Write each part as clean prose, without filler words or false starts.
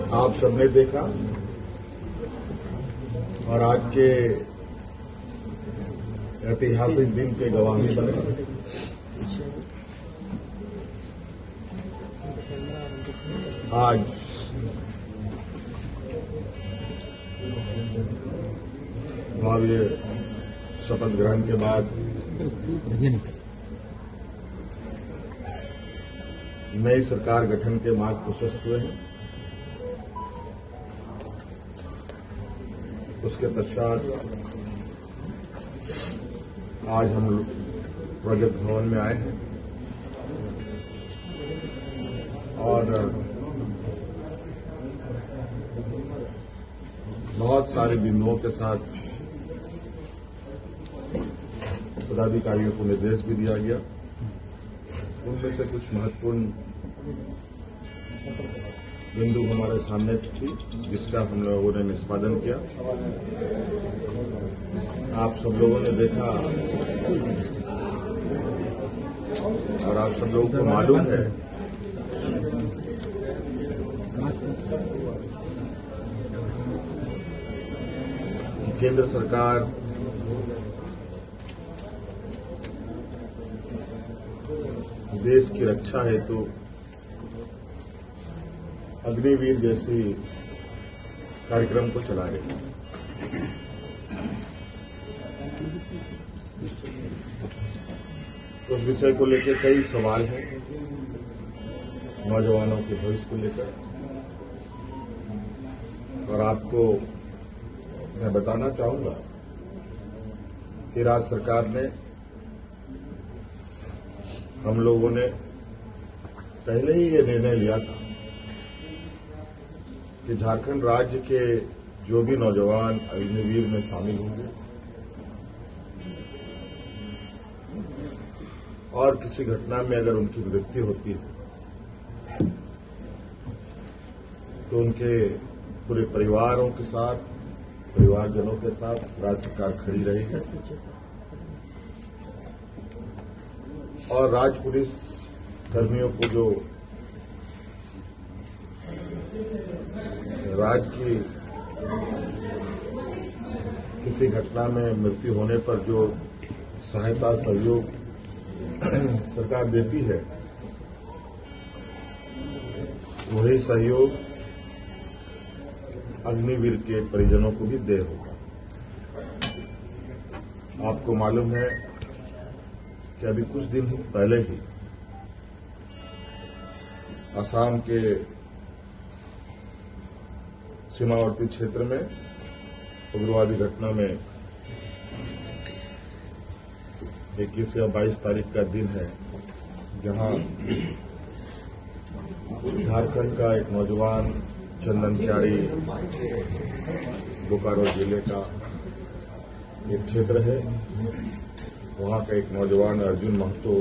आप सबने देखा और आज के ऐतिहासिक दिन के गवाही बने। आज भव्य शपथ ग्रहण के बाद नई सरकार गठन के मार्ग प्रशस्त हुए हैं। उसके पश्चात आज हम लोग प्रोजेक्ट भवन में आए हैं और बहुत सारे बिंदुओं के साथ पदाधिकारियों को निर्देश भी दिया गया। उनमें से कुछ महत्वपूर्ण बिंदु हमारे सामने थी, जिसका हम लोगों ने निष्पादन किया। आप सब लोगों ने देखा और आप सब लोगों को मालूम है कि केंद्र सरकार देश की रक्षा हेतु अग्निवीर जैसी कार्यक्रम को चला रही है। उस विषय को लेकर कई सवाल हैं नौजवानों के भविष्य को लेकर, और आपको मैं बताना चाहूंगा कि राज्य सरकार ने, हम लोगों ने पहले ही ये निर्णय लिया था कि झारखंड राज्य के जो भी नौजवान अग्निवीर में शामिल होंगे और किसी घटना में अगर उनकी मृत्यु होती है तो उनके पूरे परिवारों के साथ, परिवारजनों के साथ राज्य सरकार खड़ी रहेगी और राज्य पुलिस कर्मियों को जो राज्य की किसी घटना में मृत्यु होने पर जो सहायता सहयोग सरकार देती है, वही सहयोग अग्निवीर के परिजनों को भी दे होगा। आपको मालूम है कि अभी कुछ दिन पहले ही असम के सीमावर्ती क्षेत्र में उग्रवादी घटना में 21 या 22 तारीख का दिन है, जहां झारखंड का एक नौजवान चंदन क्यारी, बोकारो जिले का एक क्षेत्र है, वहां का एक नौजवान अर्जुन महतो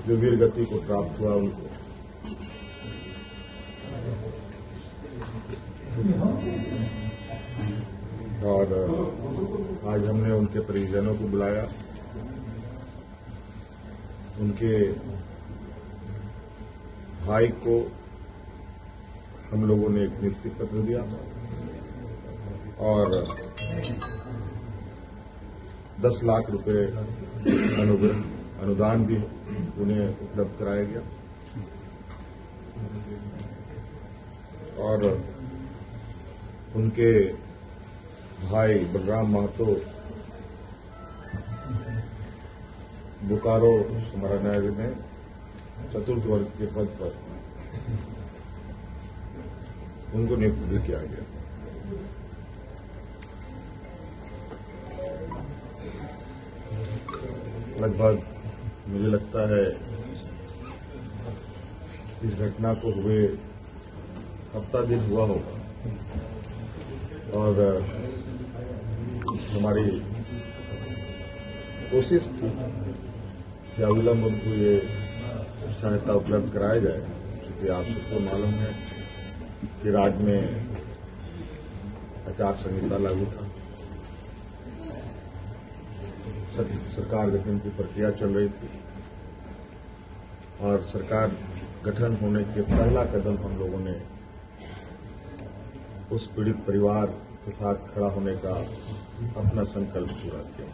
जो वीर गति को प्राप्त हुआ, उनको और आज हमने उनके परिजनों को बुलाया। उनके भाई को हम लोगों ने एक नियुक्ति पत्र दिया और 10 लाख रुपए अनुदान भी उन्हें उपलब्ध कराया गया और उनके भाई बलराम महतो बोकारो समाहरणालय में चतुर्थ वर्ग के पद पर उनको नियुक्त भी किया गया। लगभग मुझे लगता है इस घटना को हुए हफ्ता दिन हुआ होगा और हमारी कोशिश थी कि अविलंब उनको ये सहायता उपलब्ध कराया जाए, क्योंकि आप सबको मालूम है कि राज्य में आचार संहिता लागू था, सरकार गठन की प्रक्रिया चल रही थी और सरकार गठन होने के पहला कदम हम लोगों ने उस पीड़ित परिवार के साथ खड़ा होने का अपना संकल्प पूरा किया।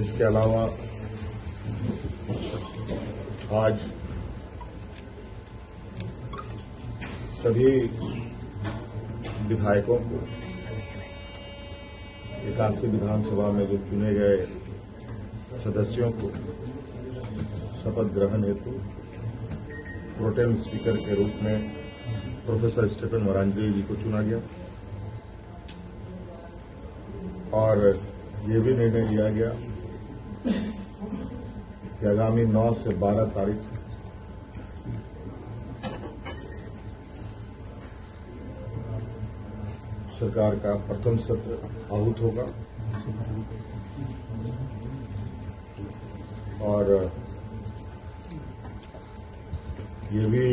इसके अलावा आज सभी विधायकों को 81 विधानसभा में जो चुने गए सदस्यों को शपथ ग्रहण हेतु प्रोटेम स्पीकर के रूप में प्रोफेसर स्टीफन मरांडी जी को चुना गया और ये भी निर्णय लिया गया कि आगामी 9 से 12 तारीख सरकार का प्रथम सत्र आहूत होगा और ये भी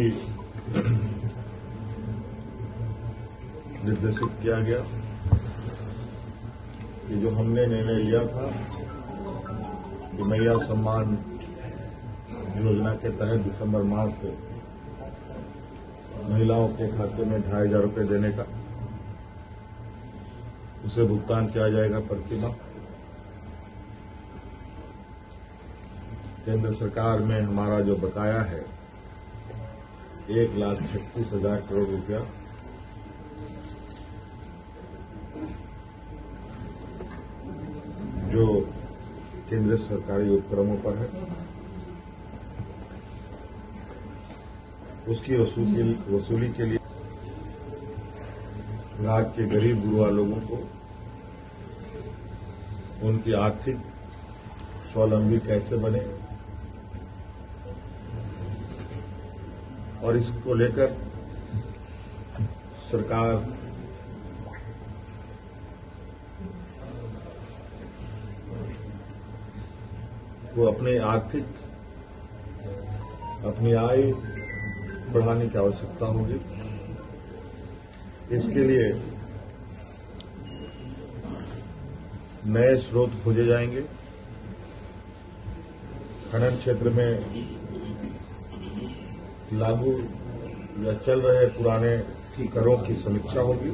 निर्देशित किया गया कि जो हमने निर्णय लिया था कि मैया सम्मान योजना के तहत दिसंबर माह से महिलाओं के खाते में 2,500 रुपये देने का, उसे भुगतान किया जाएगा प्रति माह। केंद्र सरकार में हमारा जो बकाया है 1,36,000 करोड़ रुपया, जो केंद्रीय सरकारी उपक्रमों पर है, उसकी वसूली के लिए राज्य के गरीब गुरुआ लोगों को उनकी आर्थिक स्वावलंबी कैसे बने और इसको लेकर सरकार को अपनी आय बढ़ाने की आवश्यकता होगी। इसके लिए नए स्रोत खोजे जाएंगे। खनन क्षेत्र में लागू या चल रहे पुराने करों की समीक्षा होगी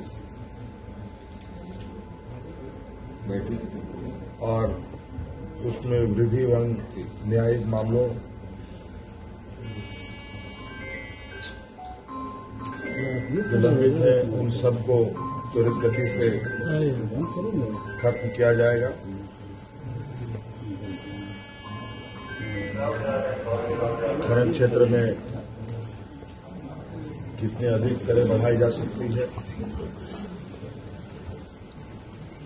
और उसमें वृद्धि एवं न्यायिक मामलों जो लंबित है उन सबको त्वरित गति से खत्म किया जाएगा। खनन क्षेत्र में कितनी अधिक करें बढ़ाई जा सकती है,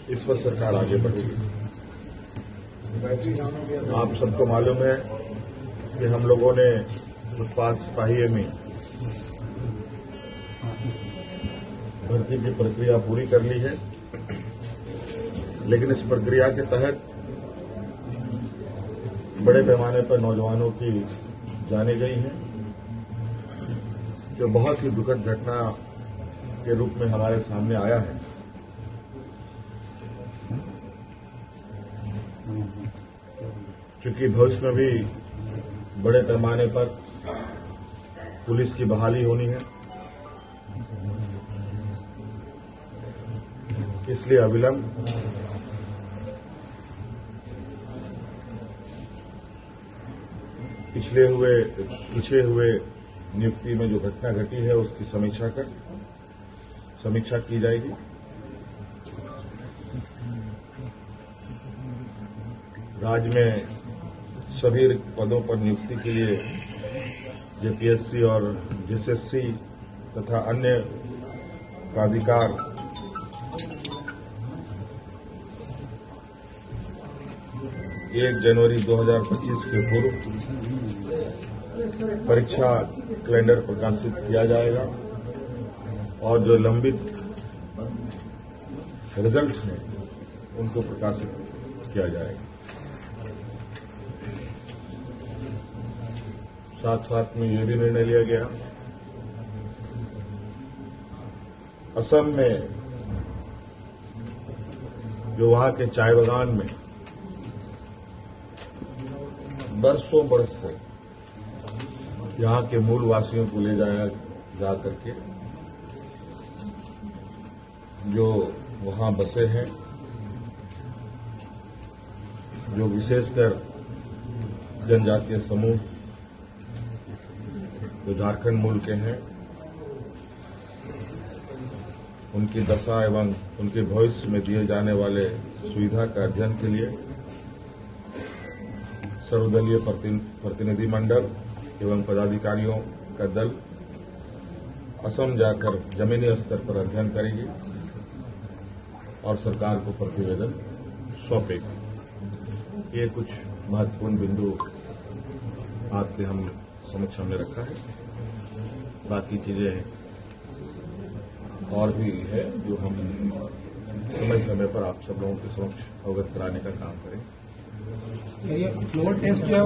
इस पर सरकार आगे बढ़ेगी। आप सबको मालूम है कि हम लोगों ने उत्पाद सिपाही में भर्ती की प्रक्रिया पूरी कर ली है, लेकिन इस प्रक्रिया के तहत बड़े पैमाने पर नौजवानों की जाने गई है, जो बहुत ही दुखद घटना के रूप में हमारे सामने आया है। क्योंकि भविष्य में भी बड़े पैमाने पर पुलिस की बहाली होनी है, इसलिए अविलंब पिछले हुए नियुक्ति में जो घटना घटी है उसकी समीक्षा की जाएगी। राज्य में सभी पदों पर नियुक्ति के लिए जेपीएससी और जेएसएससी तथा अन्य प्राधिकार 1 जनवरी 2025 के पूर्व परीक्षा कैलेंडर प्रकाशित किया जाएगा और जो लंबित रिजल्ट हैं उनको प्रकाशित किया जाएगा। साथ साथ में ये भी निर्णय लिया गया, असम में जो वहां के चाय बागान में बरसों बरस से यहाँ के मूल वासियों को ले जाया जा करके जो वहां बसे हैं, जो विशेषकर जनजातीय समूह जो झारखंड मूल के हैं, उनकी दशा एवं उनके भविष्य में दिए जाने वाले सुविधा का अध्ययन के लिए सर्वदलीय प्रतिनिधि मंडल एवं पदाधिकारियों का दल असम जाकर जमीनी स्तर पर अध्ययन करेगी और सरकार को प्रतिवेदन सौंपेगी। ये कुछ महत्वपूर्ण बिंदु आपके हम समक्ष हमने रखा है। बाकी चीजें और भी है जो हम समय समय पर आप सब लोगों के समक्ष अवगत कराने का काम करें। फ्लोर टेस्ट जो है